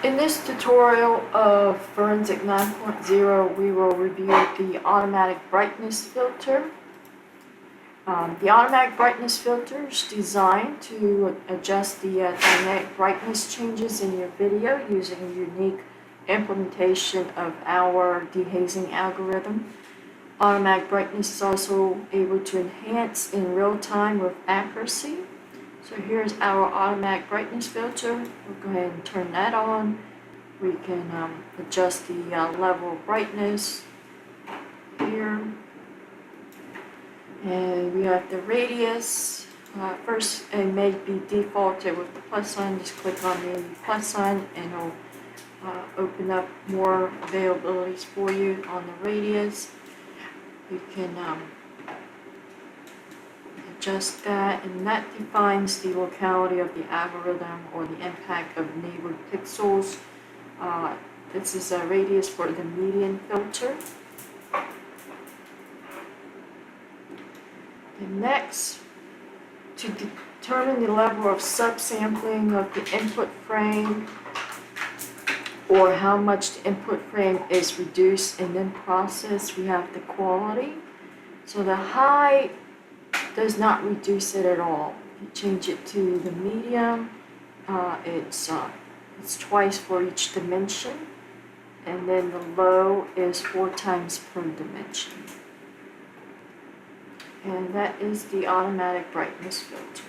In this tutorial of Forensic 9.0, we will review the automatic brightness filter. The automatic brightness filter is designed to adjust the dynamic brightness changes in your video using a unique implementation of our dehazing algorithm. Automatic brightness is also able to enhance in real time with accuracy. So here's our automatic brightness filter. We'll go ahead and turn that on. We can adjust the level of brightness here. And we have the radius. First, it may be defaulted with the plus sign. Just click on the plus sign and it'll open up more availabilities for you on the radius. You can adjust that, and that defines the locality of the algorithm or the impact of neighbored pixels. This is a radius for the median filter. And next, to determine the level of subsampling of the input frame, or how much the input frame is reduced and then processed, we have the quality. So the high does not reduce it at all. If you change it to the medium, it's twice for each dimension, and then the low is 4 times per dimension. And that is the automatic brightness filter.